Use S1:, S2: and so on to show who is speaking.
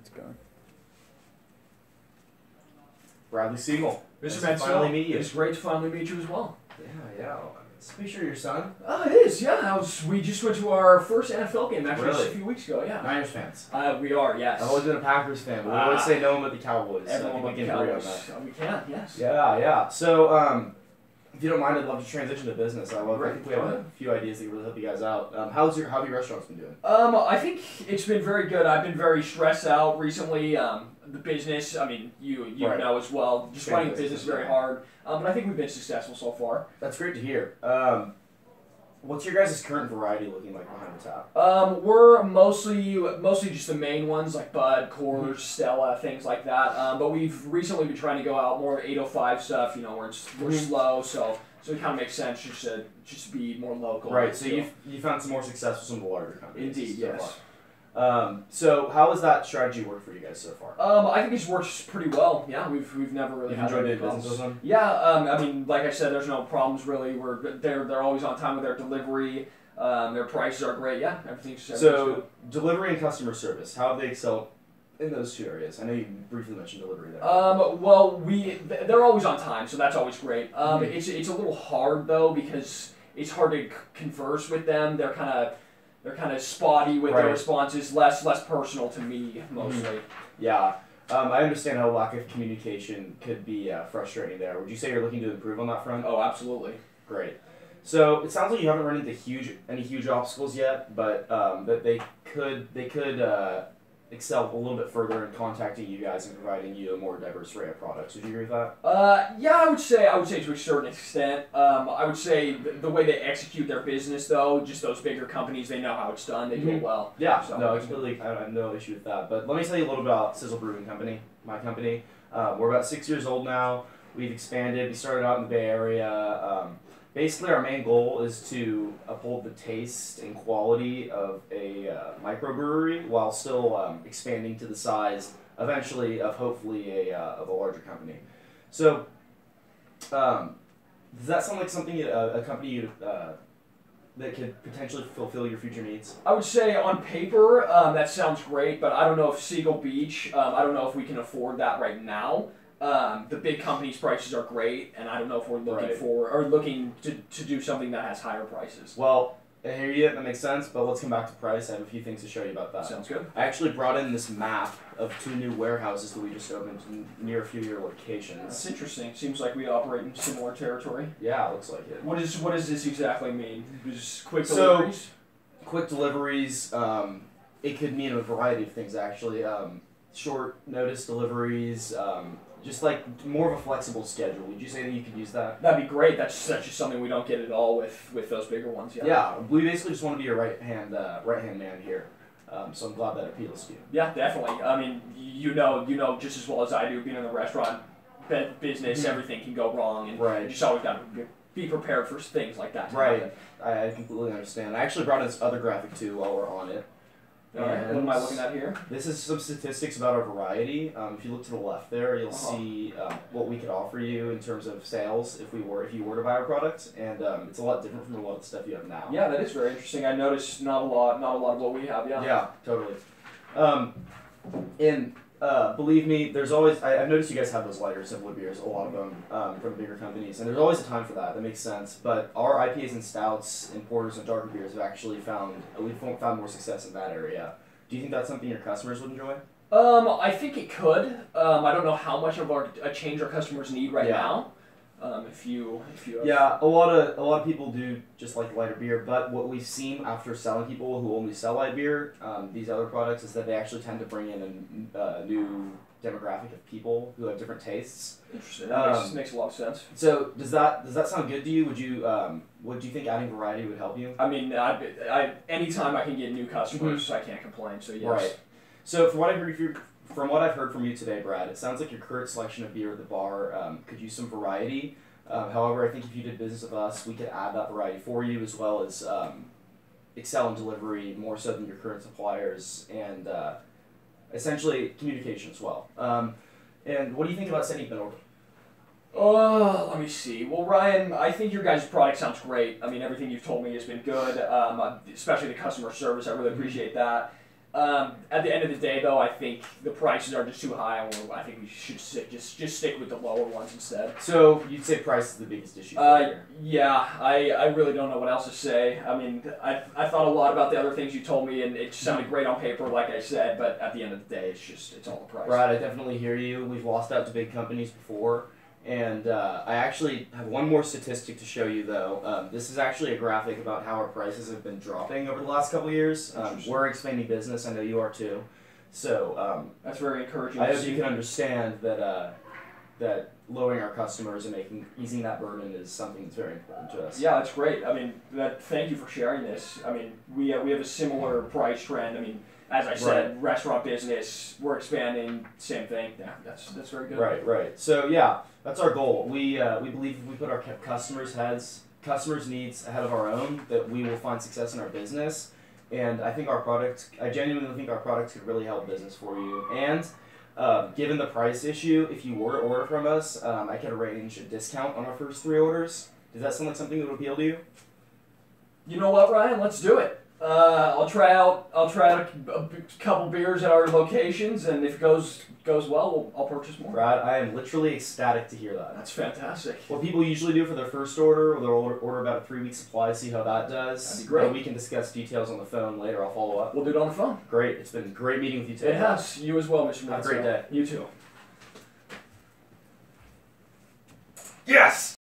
S1: it's going.
S2: Bradley Siegel.
S3: Mr.
S2: Nice to finally meet you.
S3: It's great to finally meet you as well.
S2: Yeah. Let's be sure your son.
S3: It is, yeah. We just went to our first NFL game, actually,
S2: Really?
S3: just a few weeks ago, yeah.
S2: Niners fans.
S3: We are, yes.
S2: I've always been a Packers fan, but we always say no one but the Cowboys.
S3: Everyone
S2: so
S3: but the Cowboys. We can, yes.
S2: Yeah. So, if you don't mind, I'd love to transition to business. I think we have a few ideas that can really help you guys out. How have your restaurants been doing?
S3: I think it's been very good. I've been very stressed out recently. The business, I mean, you
S2: Right.
S3: know as well. Just running a business is very hard. But I think we've been successful so far.
S2: That's great to hear. What's your guys' current variety looking like behind the tap?
S3: We're mostly just the main ones like Bud, Coors, Stella, things like that. But we've recently been trying to go out more 805 stuff. You know, where we're slow, so it kind of makes sense just to be more local.
S2: Right. So you found some more success with some of the larger companies.
S3: Indeed,
S2: so
S3: yes.
S2: far. So how has that strategy worked for you guys so far?
S3: I think it's worked pretty well. Yeah, we've never really had
S2: enjoyed
S3: any
S2: doing
S3: problems.
S2: business with them?
S3: Yeah, I mean, like I said, there's no problems really. They're always on time with their delivery. Their prices are great. Yeah, everything's
S2: So delivery and customer service, how have they excelled in those two areas? I know you briefly mentioned delivery there.
S3: Well, they're always on time, so that's always great. It's a little hard though because it's hard to converse with them. They're kind of spotty with their responses, less personal to me mostly.
S2: Yeah, I understand how lack of communication could be frustrating there. Would you say you're looking to improve on that front?
S3: Oh, absolutely.
S2: Great. So it sounds like you haven't run into any huge obstacles yet, but that they could excel a little bit further in contacting you guys and providing you a more diverse array of products. Would you agree with that?
S3: Yeah, I would say to a certain extent. I would say the way they execute their business, though, just those bigger companies, they know how it's done. They do it well.
S2: Yeah,
S3: so,
S2: no, I have no issue with that. But let me tell you a little bit about Sizzle Brewing Company, my company. We're about 6 years old now. We've expanded. We started out in the Bay Area. Basically, our main goal is to uphold the taste and quality of a microbrewery while still expanding to the size, eventually, of hopefully of a larger company. So, does that sound like something a company that could potentially fulfill your future needs?
S3: I would say on paper that sounds great, but I don't know if Siegel Beach. I don't know if we can afford that right now. The big companies' prices are great, and I don't know if we're looking to do something that has higher prices.
S2: Well, I hear you. That makes sense. But let's come back to price. I have a few things to show you about that.
S3: Sounds good.
S2: I actually brought in this map of 2 new warehouses that we just opened near a few of your locations.
S3: That's interesting. Seems like we operate in similar territory.
S2: Yeah, it looks like it.
S3: What does this exactly mean? Just quick deliveries?
S2: Quick deliveries. It could mean a variety of things actually. Short notice deliveries. Just like more of a flexible schedule. Would you say that you could use that?
S3: That'd be great. That's just something we don't get at all with those bigger ones.
S2: Yeah, we basically just want to be a right hand man here. So I'm glad that appeals to you.
S3: Yeah, definitely. I mean, you know just as well as I do, being in the restaurant business, everything can go wrong, and you just always got to be prepared for things like that.
S2: Right. I completely understand. I actually brought in this other graphic too while we're on it.
S3: Alright, what am I looking at here?
S2: This is some statistics about our variety. If you look to the left there, you'll see what we could offer you in terms of sales if you were to buy our product, and it's a lot different from a lot of the stuff you have now.
S3: Yeah, that is very interesting. I noticed not a lot of what we have. Yeah.
S2: Yeah, totally. And believe me, there's always I've noticed you guys have those lighter, simpler beers, a lot of them from bigger companies, and there's always a time for that. That makes sense. But our IPAs and stouts and porters and darker beers have actually found more success in that area. Do you think that's something your customers would enjoy?
S3: I think it could. I don't know how much of a change our customers need right now. If you
S2: yeah, a lot of people do just like lighter beer, but what we've seen after selling people who only sell light beer, these other products, is that they actually tend to bring in a new demographic of people who have different tastes.
S3: Interesting. That makes a lot of sense.
S2: So does that sound good to you? Would you think adding variety would help you?
S3: I mean, anytime I can get new customers, I can't complain. So yes.
S2: Right. So from what I've heard from you today, Brad, it sounds like your current selection of beer at the bar could use some variety. However, I think if you did business with us, we could add that variety for you, as well as excel in delivery more so than your current suppliers, and essentially communication as well. And what do you think about setting up an order?
S3: Let me see. Well, Ryan, I think your guys' product sounds great. I mean, everything you've told me has been good, especially the customer service. I really appreciate that. At the end of the day, though, I think the prices are just too high, and I think we should just stick with the lower ones instead.
S2: So you'd say price is the biggest issue here?
S3: Yeah, I really don't know what else to say. I mean, I thought a lot about the other things you told me, and it sounded great on paper, like I said, but at the end of the day, it's all the price.
S2: Right, I definitely hear you. We've lost out to big companies before. And I actually have one more statistic to show you, though. This is actually a graphic about how our prices have been dropping over the last couple of years. We're expanding business. I know you are too. So
S3: that's very encouraging.
S2: I hope you can understand that that lowering our customers and easing that burden is something that's very important to us.
S3: Yeah, that's great. I mean, thank you for sharing this. I mean, we have a similar price trend. I mean, as I said, restaurant business, we're expanding, same thing. Yeah, that's very good.
S2: Right. So yeah, that's our goal. We believe if we put our customers' needs ahead of our own, that we will find success in our business. And I genuinely think our products could really help business for you. And given the price issue, if you were to order from us, I could arrange a discount on our first 3 orders. Does that sound like something that would appeal to you?
S3: You know what, Ryan? Let's do it. I'll try out a couple beers at our locations, and if it goes well, I'll purchase more.
S2: Brad, I am literally ecstatic to hear that.
S3: That's fantastic.
S2: What people usually do for their first order, they'll order about a 3-week supply, see how that does.
S3: That'd be great.
S2: We can discuss details on the phone later. I'll follow up.
S3: We'll do it on the phone.
S2: Great. It's been great meeting with you today.
S3: It has. You as well, Mr.
S2: Have a great day.
S3: You too.
S2: Yes!